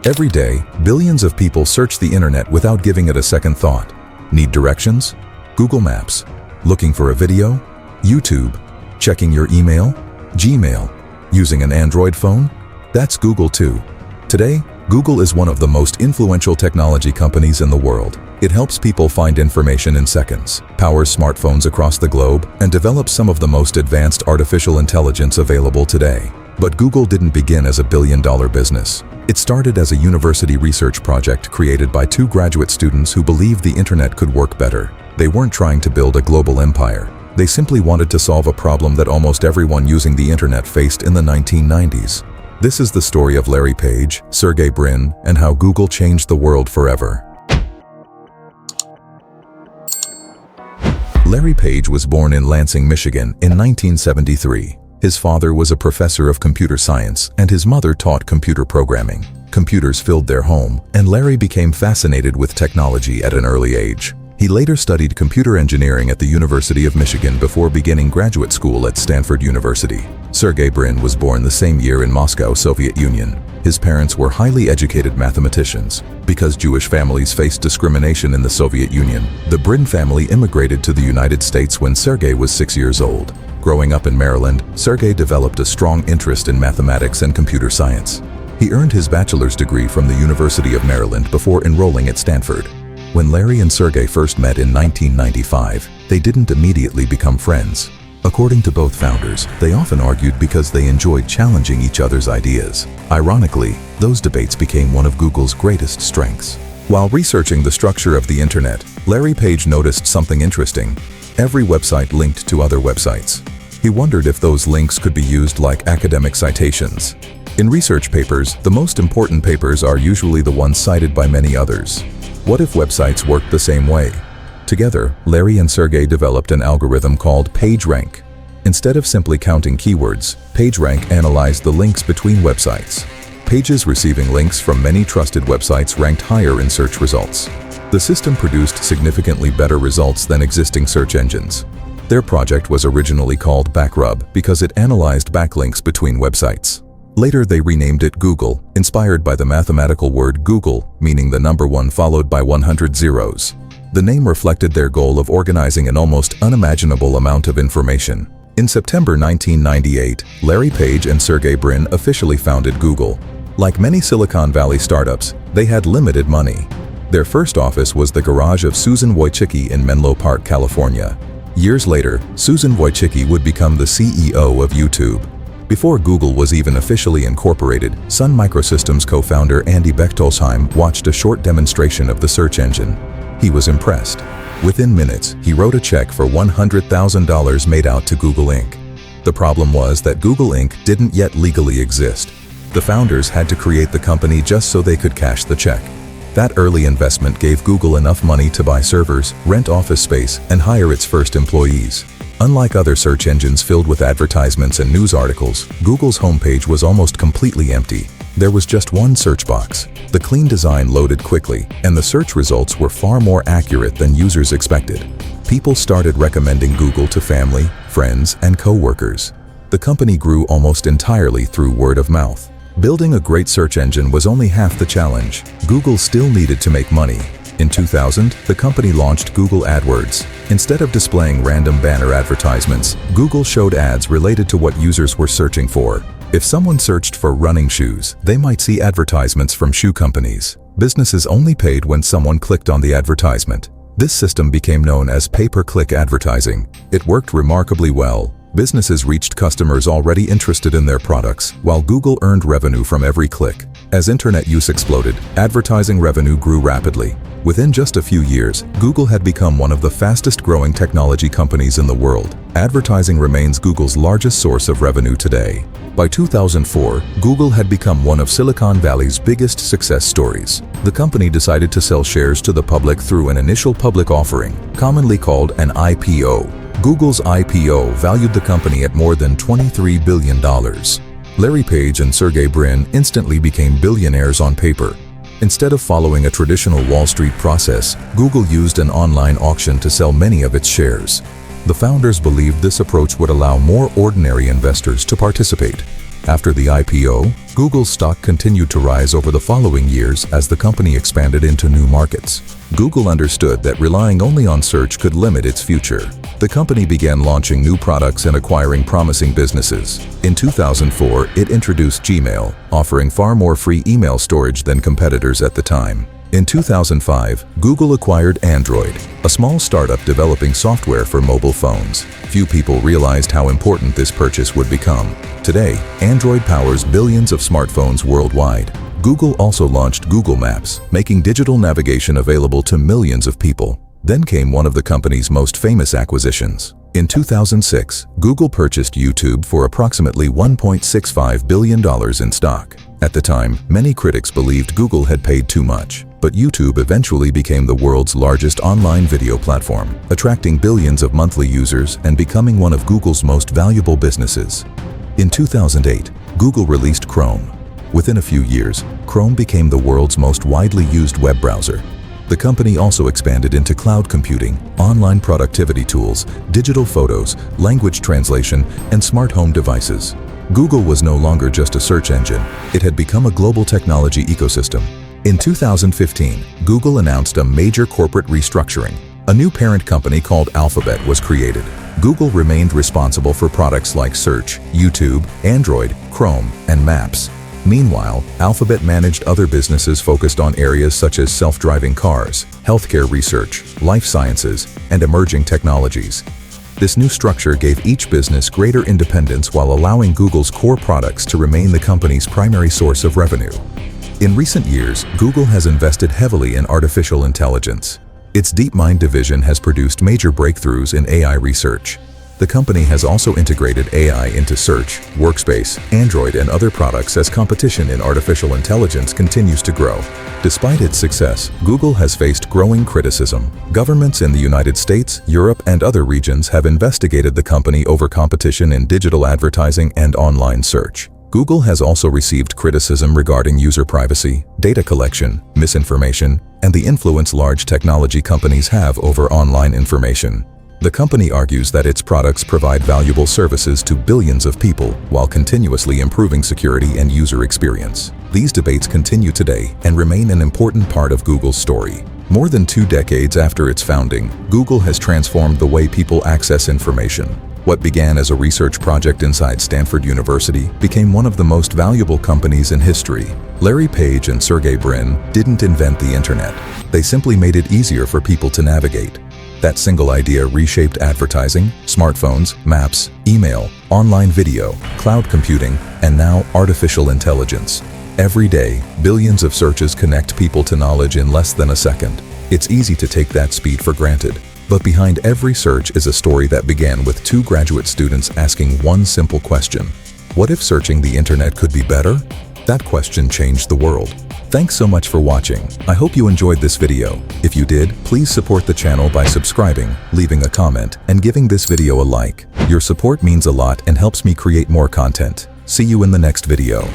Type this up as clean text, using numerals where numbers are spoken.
Every day, billions of people search the internet without giving it a second thought. Need directions? Google Maps. Looking for a video? YouTube. Checking your email? Gmail. Using an Android phone? That's Google too. Today, Google is one of the most influential technology companies in the world. It helps people find information in seconds, powers smartphones across the globe, and develops some of the most advanced artificial intelligence available today. But Google didn't begin as a billion-dollar business. It started as a university research project created by two graduate students who believed the internet could work better. They weren't trying to build a global empire. They simply wanted to solve a problem that almost everyone using the internet faced in the 1990s. This is the story of Larry Page, Sergey Brin, and how Google changed the world forever. Larry Page was born in Lansing, Michigan in 1973. His father was a professor of computer science, and his mother taught computer programming. Computers filled their home, and Larry became fascinated with technology at an early age. He later studied computer engineering at the University of Michigan before beginning graduate school at Stanford University. Sergey Brin was born the same year in Moscow, Soviet Union. His parents were highly educated mathematicians. Because Jewish families faced discrimination in the Soviet Union, the Brin family immigrated to the United States when Sergey was 6 years old. Growing up in Maryland, Sergey developed a strong interest in mathematics and computer science. He earned his bachelor's degree from the University of Maryland before enrolling at Stanford. When Larry and Sergey first met in 1995, they didn't immediately become friends. According to both founders, they often argued because they enjoyed challenging each other's ideas. Ironically, those debates became one of Google's greatest strengths. While researching the structure of the internet, Larry Page noticed something interesting. Every website linked to other websites. He wondered if those links could be used like academic citations. In research papers, the most important papers are usually the ones cited by many others. What if websites worked the same way? Together, Larry and Sergey developed an algorithm called PageRank. Instead of simply counting keywords, PageRank analyzed the links between websites. Pages receiving links from many trusted websites ranked higher in search results. The system produced significantly better results than existing search engines. Their project was originally called Backrub because it analyzed backlinks between websites. Later they renamed it Google, inspired by the mathematical word Google, meaning the number 1 followed by 100 zeros. The name reflected their goal of organizing an almost unimaginable amount of information. In September 1998, Larry Page and Sergey Brin officially founded Google. Like many Silicon Valley startups, they had limited money. Their first office was the garage of Susan Wojcicki in Menlo Park, California. Years later, Susan Wojcicki would become the CEO of YouTube. Before Google was even officially incorporated, Sun Microsystems co-founder Andy Bechtolsheim watched a short demonstration of the search engine. He was impressed. Within minutes, he wrote a check for $100,000 made out to Google Inc. The problem was that Google Inc. didn't yet legally exist. The founders had to create the company just so they could cash the check. That early investment gave Google enough money to buy servers, rent office space, and hire its first employees. Unlike other search engines filled with advertisements and news articles, Google's homepage was almost completely empty. There was just one search box. The clean design loaded quickly, and the search results were far more accurate than users expected. People started recommending Google to family, friends, and co-workers. The company grew almost entirely through word of mouth. Building a great search engine was only half the challenge. Google still needed to make money. In 2000, the company launched Google AdWords. Instead of displaying random banner advertisements, Google showed ads related to what users were searching for. If someone searched for running shoes, they might see advertisements from shoe companies. Businesses only paid when someone clicked on the advertisement. This system became known as pay-per-click advertising. It worked remarkably well. Businesses reached customers already interested in their products, while Google earned revenue from every click. As internet use exploded, advertising revenue grew rapidly. Within just a few years, Google had become one of the fastest-growing technology companies in the world. Advertising remains Google's largest source of revenue today. By 2004, Google had become one of Silicon Valley's biggest success stories. The company decided to sell shares to the public through an initial public offering, commonly called an IPO. Google's IPO valued the company at more than $23 billion. Larry Page and Sergey Brin instantly became billionaires on paper. Instead of following a traditional Wall Street process, Google used an online auction to sell many of its shares. The founders believed this approach would allow more ordinary investors to participate. After the IPO, Google's stock continued to rise over the following years as the company expanded into new markets. Google understood that relying only on search could limit its future. The company began launching new products and acquiring promising businesses. In 2004, it introduced Gmail, offering far more free email storage than competitors at the time. In 2005, Google acquired Android, a small startup developing software for mobile phones. Few people realized how important this purchase would become. Today, Android powers billions of smartphones worldwide. Google also launched Google Maps, making digital navigation available to millions of people. Then came one of the company's most famous acquisitions. In 2006, Google purchased YouTube for approximately $1.65 billion in stock. At the time, many critics believed Google had paid too much, but YouTube eventually became the world's largest online video platform, attracting billions of monthly users and becoming one of Google's most valuable businesses. In 2008, Google released Chrome. Within a few years, Chrome became the world's most widely used web browser. The company also expanded into cloud computing, online productivity tools, digital photos, language translation, and smart home devices. Google was no longer just a search engine. It had become a global technology ecosystem. In 2015, Google announced a major corporate restructuring. A new parent company called Alphabet was created. Google remained responsible for products like Search, YouTube, Android, Chrome, and Maps. Meanwhile, Alphabet managed other businesses focused on areas such as self-driving cars, healthcare research, life sciences, and emerging technologies. This new structure gave each business greater independence while allowing Google's core products to remain the company's primary source of revenue. In recent years, Google has invested heavily in artificial intelligence. Its DeepMind division has produced major breakthroughs in AI research. The company has also integrated AI into Search, Workspace, Android, and other products as competition in artificial intelligence continues to grow. Despite its success, Google has faced growing criticism. Governments in the United States, Europe, and other regions have investigated the company over competition in digital advertising and online search. Google has also received criticism regarding user privacy, data collection, misinformation, and the influence large technology companies have over online information. The company argues that its products provide valuable services to billions of people while continuously improving security and user experience. These debates continue today and remain an important part of Google's story. More than 2 decades after its founding, Google has transformed the way people access information. What began as a research project inside Stanford University became one of the most valuable companies in history. Larry Page and Sergey Brin didn't invent the internet. They simply made it easier for people to navigate. That single idea reshaped advertising, smartphones, maps, email, online video, cloud computing, and now artificial intelligence. Every day, billions of searches connect people to knowledge in less than a second. It's easy to take that speed for granted. But behind every search is a story that began with 2 graduate students asking one simple question. What if searching the internet could be better? That question changed the world. Thanks so much for watching. I hope you enjoyed this video. If you did, please support the channel by subscribing, leaving a comment, and giving this video a like. Your support means a lot and helps me create more content. See you in the next video.